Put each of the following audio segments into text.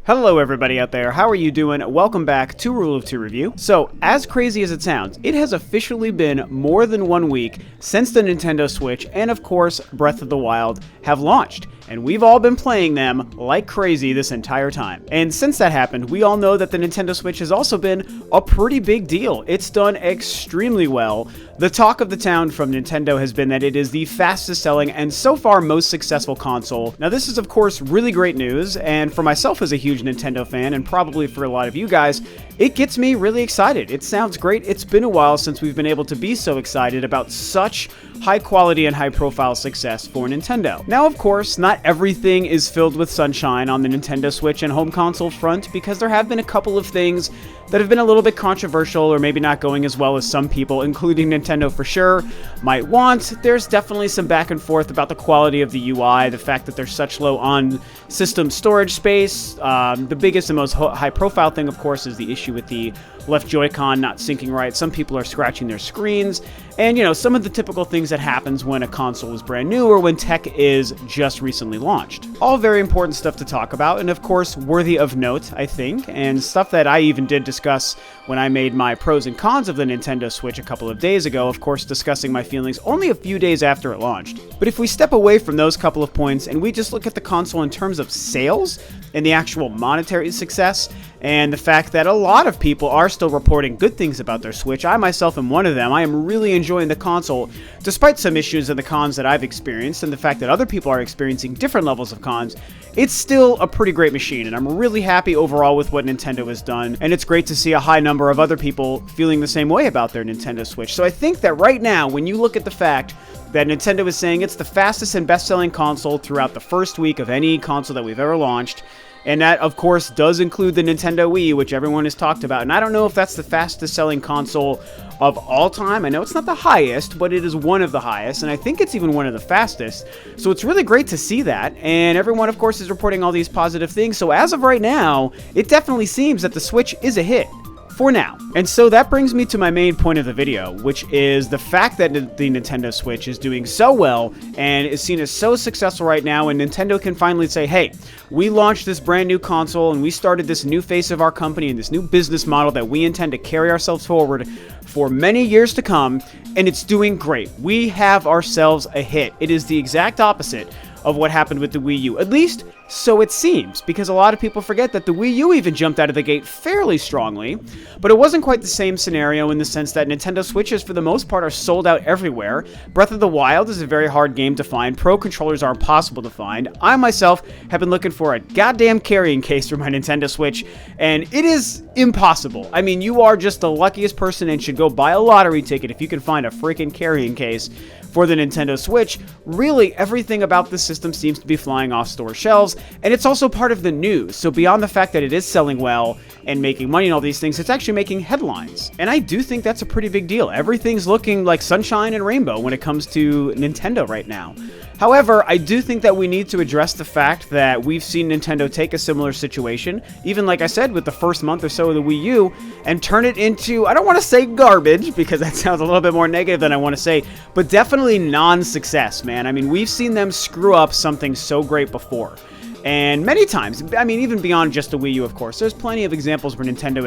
Hello everybody out there, how are you doing? Welcome back to Rule of Two Review. So, as crazy as it sounds, it has officially been more than 1 week since the Nintendo Switch and of course Breath of the Wild have launched. And we've all been playing them like crazy this entire time. And since that happened, we all know that the Nintendo Switch has also been a pretty big deal. It's done extremely well. The talk of the town from Nintendo has been that it is the fastest selling and so far most successful console. Now this is of course really great news, and for myself as a huge Nintendo fan, and probably for a lot of you guys, it gets me really excited. It sounds great. It's been a while since we've been able to be so excited about such high quality and high profile success for Nintendo. Now of course, not everything is filled with sunshine on the Nintendo Switch and home console front, because there have been a couple of things that have been a little bit controversial or maybe not going as well as some people, including Nintendo for sure, might want. There's definitely some back and forth about the quality of the UI, the fact that there's such low on system storage space. The biggest and most high profile thing of course is the issue with the left Joy-Con not syncing right. Some people are scratching their screens, and you know, some of the typical things that happens when a console is brand new or when tech is just recently launched. All very important stuff to talk about, and of course worthy of note, I think, and stuff that I even did discuss when I made my pros and cons of the Nintendo Switch a couple of days ago, of course discussing my feelings only a few days after it launched. But if we step away from those couple of points and we just look at the console in terms of sales and the actual monetary success, and the fact that a lot of people are still reporting good things about their Switch. I myself am one of them. I am really enjoying the console, despite some issues and the cons that I've experienced, and the fact that other people are experiencing different levels of cons. It's still a pretty great machine, and I'm really happy overall with what Nintendo has done, and it's great to see a high number of other people feeling the same way about their Nintendo Switch. So I think that right now, when you look at the fact that Nintendo is saying it's the fastest and best-selling console throughout the first week of any console that we've ever launched, and that, of course, does include the Nintendo Wii, which everyone has talked about. And I don't know if that's the fastest-selling console of all time. I know it's not the highest, but it is one of the highest, and I think it's even one of the fastest. So it's really great to see that, and everyone, of course, is reporting all these positive things. So as of right now, it definitely seems that the Switch is a hit. For now. And so that brings me to my main point of the video, which is the fact that the Nintendo Switch is doing so well and is seen as so successful right now, and Nintendo can finally say, hey, we launched this brand new console and we started this new face of our company and this new business model that we intend to carry ourselves forward for many years to come, and it's doing great. We have ourselves a hit. It is the exact opposite of what happened with the Wii U. At least, so it seems, because a lot of people forget that the Wii U even jumped out of the gate fairly strongly, but it wasn't quite the same scenario in the sense that Nintendo Switches, for the most part, are sold out everywhere. Breath of the Wild is a very hard game to find. Pro controllers are impossible to find. I myself have been looking for a goddamn carrying case for my Nintendo Switch, and it is impossible. I mean, you are just the luckiest person and should go buy a lottery ticket if you can find a freaking carrying case for the Nintendo Switch. Really, everything about the system seems to be flying off store shelves, and it's also part of the news. So beyond the fact that it is selling well and making money and all these things, it's actually making headlines. And I do think that's a pretty big deal. Everything's looking like sunshine and rainbow when it comes to Nintendo right now. However, I do think that we need to address the fact that we've seen Nintendo take a similar situation, even like I said, with the first month or so of the Wii U, and turn it into, I don't want to say garbage, because that sounds a little bit more negative than I want to say, but definitely non-success, man. I mean, we've seen them screw up something so great before. And many times, I mean, even beyond just the Wii U, of course, there's plenty of examples where Nintendo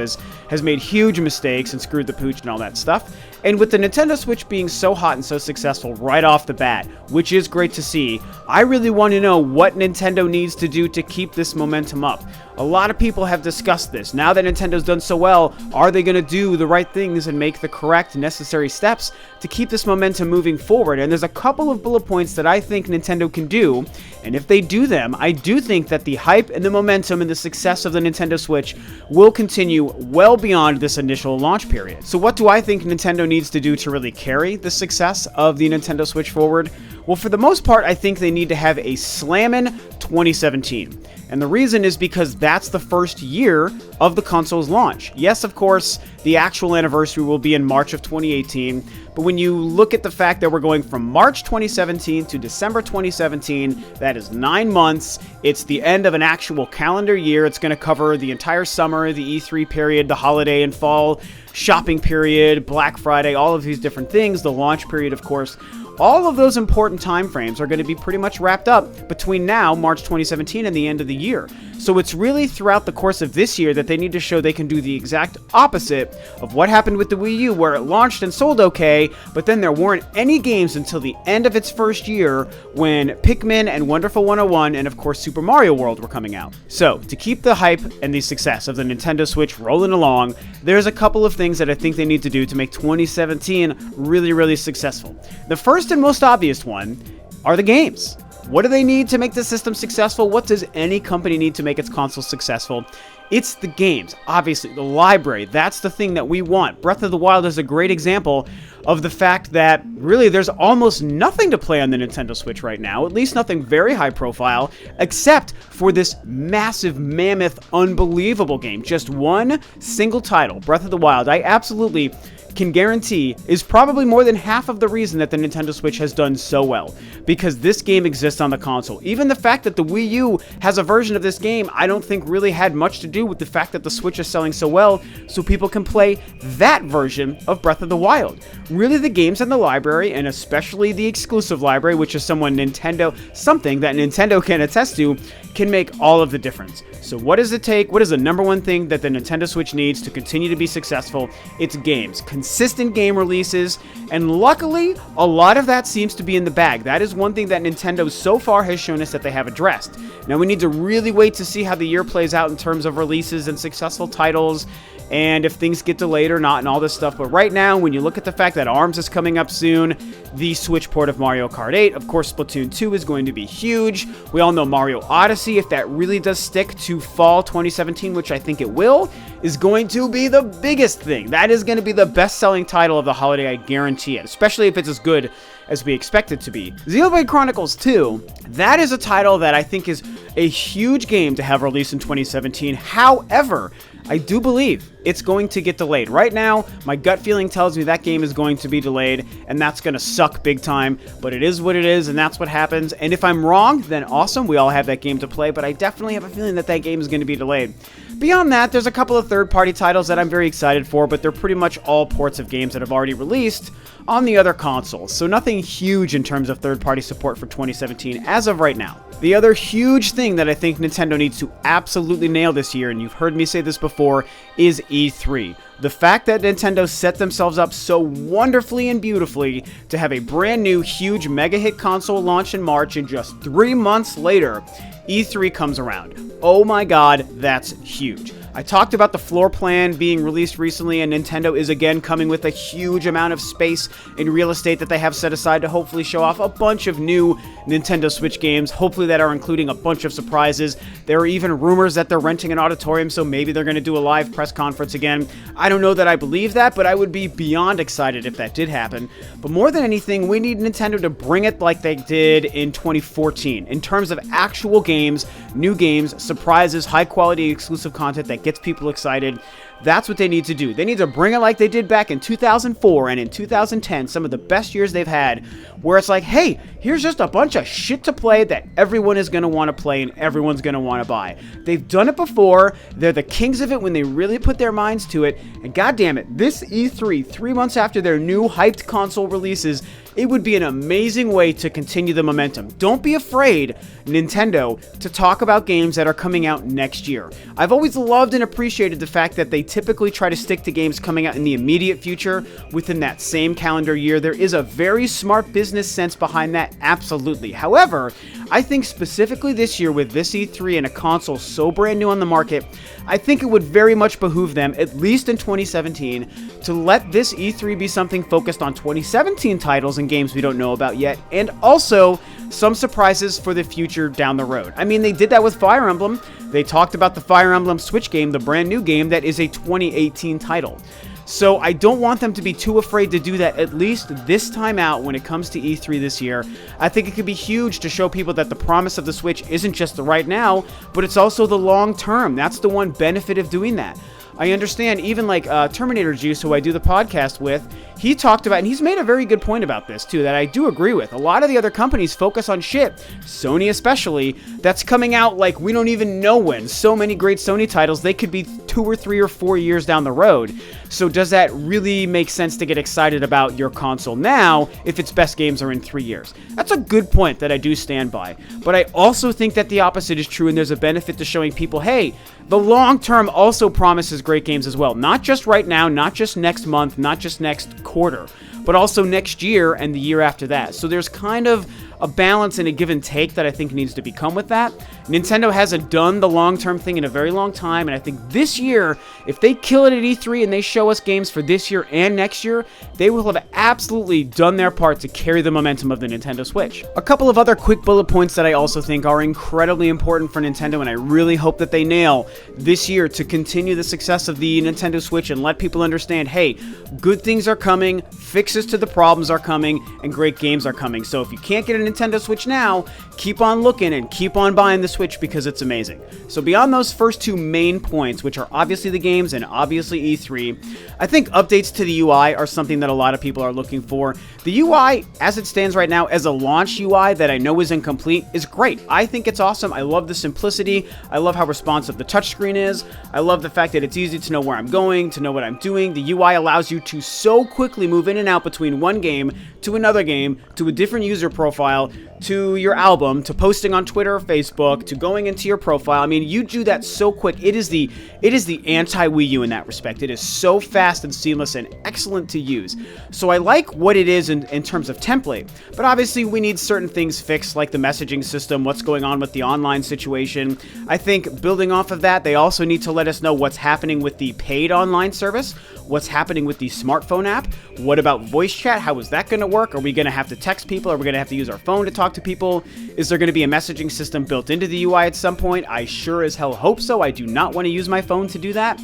has made huge mistakes and screwed the pooch and all that stuff. And with the Nintendo Switch being so hot and so successful right off the bat, which is great to see, I really want to know what Nintendo needs to do to keep this momentum up. A lot of people have discussed this. Now that Nintendo's done so well, are they going to do the right things and make the correct necessary steps to keep this momentum moving forward? And there's a couple of bullet points that I think Nintendo can do, and if they do them, I do think that the hype and the momentum and the success of the Nintendo Switch will continue well beyond this initial launch period. So what do I think Nintendo needs to do to really carry the success of the Nintendo Switch forward? Well, for the most part, I think they need to have a slammin' 2017. And the reason is because that's the first year of the console's launch. Yes, of course, the actual anniversary will be in March of 2018, but when you look at the fact that we're going from March 2017 to December 2017, that is 9 months. It's the end of an actual calendar year. It's going to cover the entire summer, the E3 period, the holiday and fall shopping period, Black Friday, all of these different things, the launch period, of course. all of those important timeframes are going to be pretty much wrapped up between now, March 2017, and the end of the year. So it's really throughout the course of this year that they need to show they can do the exact opposite of what happened with the Wii U, where it launched and sold okay, but then there weren't any games until the end of its first year when Pikmin and Wonderful 101 and of course Super Mario World were coming out. So to keep the hype and the success of the Nintendo Switch rolling along, there's a couple of things that I think they need to do to make 2017 really, really successful. The first and most obvious one are the games. What do they need to make the system successful? What does any company need to make its console successful? It's the games, obviously, the library. That's the thing that we want. Breath of the Wild is a great example of the fact that really there's almost nothing to play on the Nintendo Switch right now, at least nothing very high profile, except for this massive, mammoth, unbelievable game. Just one single title, Breath of the Wild. I absolutely can guarantee is probably more than half of the reason that the Nintendo Switch has done so well, because this game exists on the console. Even the fact that the Wii U has a version of this game, I don't think really had much to do with the fact that the Switch is selling so well, so people can play that version of Breath of the Wild. Really, the games in the library, and especially the exclusive library, which is something that Nintendo can attest to, can make all of the difference. So what does it take? What is the number one thing that the Nintendo Switch needs to continue to be successful? It's games. Consistent game releases, and luckily, a lot of that seems to be in the bag. That is one thing that Nintendo so far has shown us that they have addressed. Now we need to really wait to see how the year plays out in terms of releases and successful titles, and if things get delayed or not and all this stuff. But right now, when you look at the fact that ARMS is coming up soon, the Switch port of Mario Kart 8, of course Splatoon 2 is going to be huge. We all know Mario Odyssey, if that really does stick to fall 2017, which I think it will, is going to be the biggest thing. That is going to be the best-selling title of the holiday, I guarantee it, especially if it's as good as we expect it to be. Xenoblade Chronicles 2, that is a title that I think is a huge game to have released in 2017. However, I do believe it's going to get delayed. Right now, my gut feeling tells me that game is going to be delayed, and that's going to suck big time, but it is what it is, and that's what happens. And if I'm wrong, then awesome, we all have that game to play, but I definitely have a feeling that that game is going to be delayed. Beyond that, there's a couple of third-party titles that I'm very excited for, but they're pretty much all ports of games that have already released on the other consoles, so nothing huge in terms of third-party support for 2017 as of right now. The other huge thing that I think Nintendo needs to absolutely nail this year, and you've heard me say this before, is E3. The fact that Nintendo set themselves up so wonderfully and beautifully to have a brand new, huge, mega hit console launch in March, and just 3 months later, E3 comes around. Oh my god, that's huge. I talked about the floor plan being released recently, and Nintendo is again coming with a huge amount of space and real estate that they have set aside to hopefully show off a bunch of new Nintendo Switch games, hopefully that are including a bunch of surprises. There are even rumors that they're renting an auditorium, so maybe they're going to do a live press conference again. I don't know that I believe that, but I would be beyond excited if that did happen. But more than anything, we need Nintendo to bring it like they did in 2014, in terms of actual games, new games, surprises, high-quality exclusive content that gets people excited. That's what they need to do. They need to bring it like they did back in 2004 and in 2010, some of the best years they've had, where it's like, hey, here's just a bunch of shit to play that everyone is going to want to play and everyone's going to want to buy. They've done it before. They're the kings of it when they really put their minds to it. And goddamn it, this E3, 3 months after their new hyped console releases, it would be an amazing way to continue the momentum. Don't be afraid, Nintendo, to talk about games that are coming out next year. I've always loved and appreciated the fact that they typically try to stick to games coming out in the immediate future within that same calendar year. There is a very smart business sense behind that, absolutely. However, I think specifically this year with this E3 and a console so brand new on the market, I think it would very much behoove them, at least in 2017, to let this E3 be something focused on 2017 titles and games we don't know about yet, and also some surprises for the future down the road. I mean, they did that with Fire Emblem. They talked about the Fire Emblem Switch game, the brand new game that is a 2018 title. So I don't want them to be too afraid to do that, at least this time out when it comes to E3 this year. I think it could be huge to show people that the promise of the Switch isn't just the right now, but it's also the long term. That's the one benefit of doing that. I understand even like Terminator Juice, who I do the podcast with, he talked about, and he's made a very good point about this too, that I do agree with. A lot of the other companies focus on shit, Sony especially, that's coming out like we don't even know when. So many great Sony titles, they could be 2 or 3 or 4 years down the road. So does that really make sense to get excited about your console now if its best games are in 3 years? That's a good point that I do stand by. But I also think that the opposite is true, and there's a benefit to showing people, hey, the long term also promises great games as well. Not just right now, not just next month, not just next quarter, but also next year and the year after that. So there's kind of a balance and a give and take that I think needs to become with that. Nintendo hasn't done the long-term thing in a very long time, and I think this year, if they kill it at E3 and they show us games for this year and next year, they will have absolutely done their part to carry the momentum of the Nintendo Switch. A couple of other quick bullet points that I also think are incredibly important for Nintendo, and I really hope that they nail this year to continue the success of the Nintendo Switch and let people understand, hey, good things are coming, fixes to the problems are coming, and great games are coming. So if you can't get a Nintendo Switch now, keep on looking and keep on buying the Switch because it's amazing. So beyond those first two main points, which are obviously the games and obviously E3, I think updates to the UI are something that a lot of people are looking for. The UI, as it stands right now, as a launch UI that I know is incomplete, is great. I think it's awesome. I love the simplicity. I love how responsive the touchscreen is. I love the fact that it's easy to know where I'm going, to know what I'm doing. The UI allows you to so quickly move in and out between one game to another game, to a different user profile, to your album, to posting on Twitter or Facebook, to going into your profile. I mean, you do that so quick. It is the anti-Wii U in that respect. It is so fast and seamless and excellent to use. So I like what it is in terms of template, but obviously we need certain things fixed, like the messaging system, what's going on with the online situation. I think building off of that, they also need to let us know what's happening with the paid online service, what's happening with the smartphone app, what about voice chat, how is that going to work? Are we going to have to text people? Are we going to have to use our phone to talk to people? Is there going to be a messaging system built into the UI at some point? I sure as hell hope so. I do not want to use my phone to do that.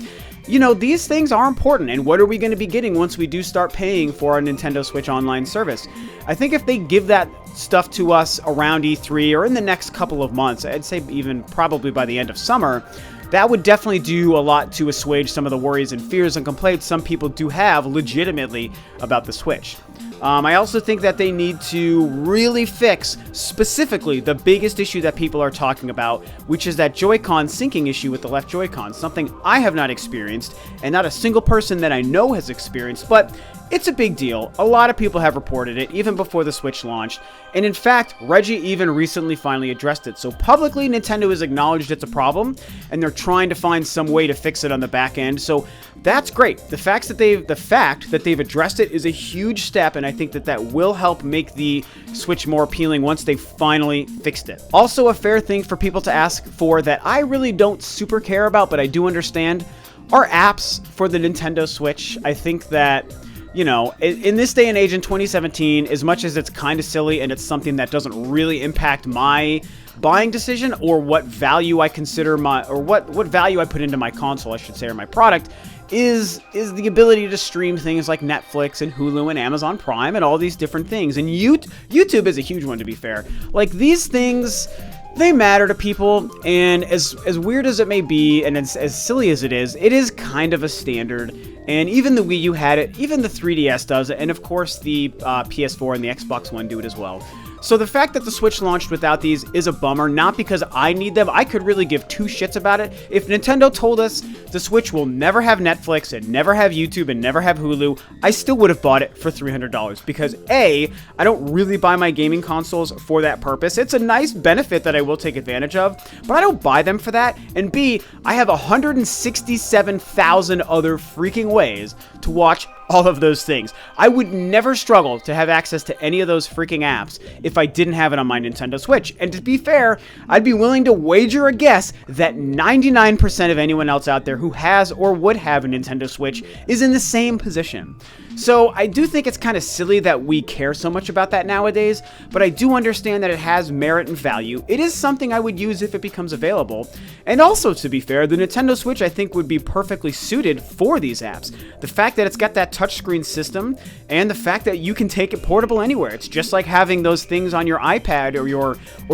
You know, these things are important, and what are we going to be getting once we do start paying for our Nintendo Switch online service? I think if they give that stuff to us around E3 or in the next couple of months, I'd say even probably by the end of summer, that would definitely do a lot to assuage some of the worries and fears and complaints some people do have legitimately about the Switch. I also think that they need to really fix specifically the biggest issue that people are talking about, which is that Joy-Con syncing issue with the left Joy-Con, something I have not experienced and not a single person that I know has experienced, but it's a big deal. A lot of people have reported it, even before the Switch launched. And in fact, Reggie even recently finally addressed it. So publicly, Nintendo has acknowledged it's a problem, and they're trying to find some way to fix it on the back end. So that's great. The fact that they've addressed it is a huge step, and I think that will help make the Switch more appealing once they finally fixed it. Also, a fair thing for people to ask for that I really don't super care about, but I do understand, are apps for the Nintendo Switch. I think that, you know, in this day and age in 2017, as much as it's kind of silly and it's something that doesn't really impact my buying decision or what value I consider what value I put into my console, I should say, or my product, is the ability to stream things like Netflix and Hulu and Amazon Prime and all these different things. And YouTube is a huge one, to be fair. Like, these things, they matter to people, and as weird as it may be, and as silly as it is kind of a standard. And even the Wii U had it, even the 3DS does it, and of course the PS4 and the Xbox One do it as well. So the fact that the Switch launched without these is a bummer, not because I need them. I could really give two shits about it. If Nintendo told us the Switch will never have Netflix and never have YouTube and never have Hulu, I still would have bought it for $300 because A, I don't really buy my gaming consoles for that purpose. It's a nice benefit that I will take advantage of, but I don't buy them for that. And B, I have 167,000 other freaking ways to watch all of those things. I would never struggle to have access to any of those freaking apps if I didn't have it on my Nintendo Switch. And to be fair, I'd be willing to wager a guess that 99% of anyone else out there who has or would have a Nintendo Switch is in the same position. So I do think it's kind of silly that we care so much about that nowadays, but I do understand that it has merit and value. It is something I would use if it becomes available. And also, to be fair, the Nintendo Switch I think would be perfectly suited for these apps. The fact that it's got that touchscreen system and the fact that you can take it portable anywhere. It's just like having those things on your iPad or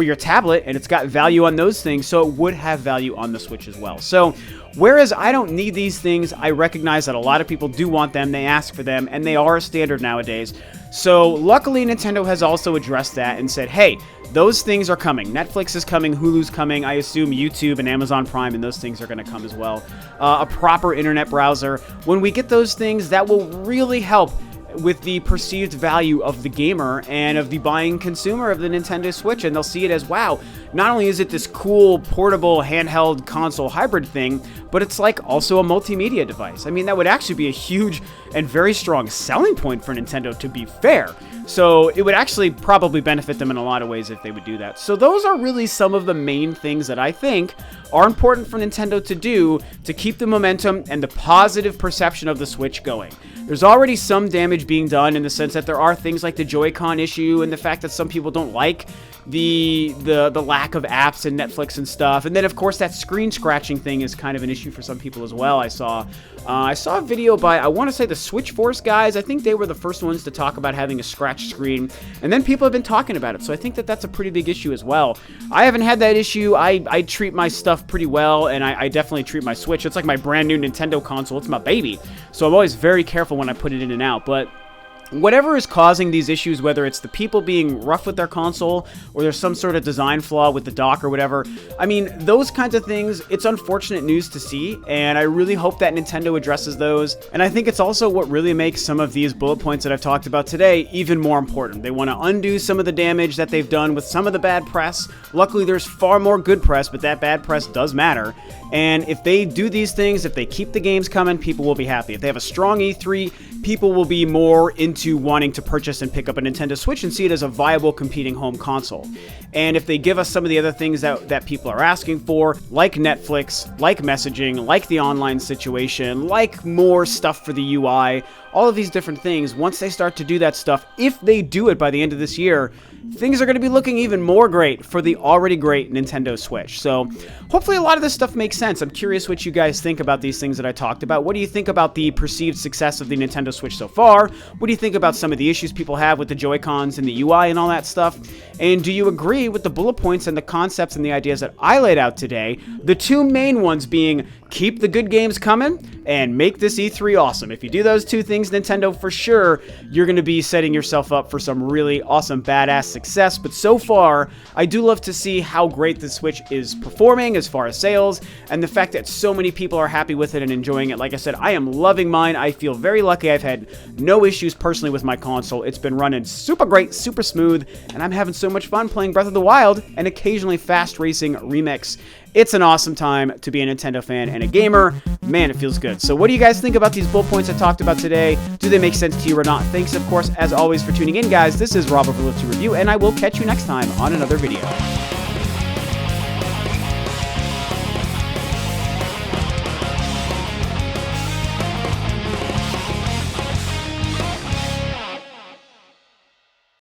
your tablet, and it's got value on those things, so it would have value on the Switch as well. So whereas I don't need these things, I recognize that a lot of people do want them, they ask for them, and they are a standard nowadays. So luckily Nintendo has also addressed that and said, hey, those things are coming. Netflix is coming, Hulu's coming, I assume YouTube and Amazon Prime and those things are going to come as well. A proper internet browser. When we get those things, that will really help with the perceived value of the gamer and of the buying consumer of the Nintendo Switch, and they'll see it as, wow, not only is it this cool portable handheld console hybrid thing, but it's like also a multimedia device. I mean, that would actually be a huge and very strong selling point for Nintendo, to be fair. So it would actually probably benefit them in a lot of ways if they would do that. So those are really some of the main things that I think are important for Nintendo to do to keep the momentum and the positive perception of the Switch going. There's already some damage being done in the sense that there are things like the Joy-Con issue and the fact that some people don't like the lack of apps and Netflix and stuff. And then, of course, that screen scratching thing is kind of an issue for some people as well. I saw a video by, I want to say, the Switch Force guys. I think they were the first ones to talk about having a scratch screen. And then people have been talking about it. So I think that that's a pretty big issue as well. I haven't had that issue. I treat my stuff pretty well, and I definitely treat my Switch. It's like my brand new Nintendo console. It's my baby. So I'm always very careful when I put it in and out. But whatever is causing these issues, whether it's the people being rough with their console or there's some sort of design flaw with the dock or whatever, I mean, those kinds of things, it's unfortunate news to see, and I really hope that Nintendo addresses those. And I think it's also what really makes some of these bullet points that I've talked about today even more important. They want to undo some of the damage that they've done with some of the bad press. Luckily, there's far more good press, but that bad press does matter. And if they do these things, if they keep the games coming, people will be happy. If they have a strong E3, people will be more into wanting to purchase and pick up a Nintendo Switch and see it as a viable competing home console. And if they give us some of the other things that people are asking for, like Netflix, like messaging, like the online situation, like more stuff for the UI, all of these different things, once they start to do that stuff, if they do it by the end of this year, things are going to be looking even more great for the already great Nintendo Switch. So hopefully a lot of this stuff makes sense. I'm curious what you guys think about these things that I talked about. What do you think about the perceived success of the Nintendo Switch so far? What do you think about some of the issues people have with the Joy-Cons and the UI and all that stuff? And do you agree with the bullet points and the concepts and the ideas that I laid out today? The two main ones being keep the good games coming and make this E3 awesome. If you do those two things, Nintendo, for sure, you're going to be setting yourself up for some really awesome, badass success. But so far, I do love to see how great the Switch is performing as far as sales, and the fact that so many people are happy with it and enjoying it. Like I said, I am loving mine. I feel very lucky. I've had no issues personally with my console. It's been running super great, super smooth, and I'm having so much fun playing Breath of the Wild and occasionally Fast Racing Remix. It's an awesome time to be a Nintendo fan and a gamer. Man, it feels good. So what do you guys think about these bullet points I talked about today? Do they make sense to you or not? Thanks, of course, as always, for tuning in, guys. This is Rob of Live to Review, and I will catch you next time on another video.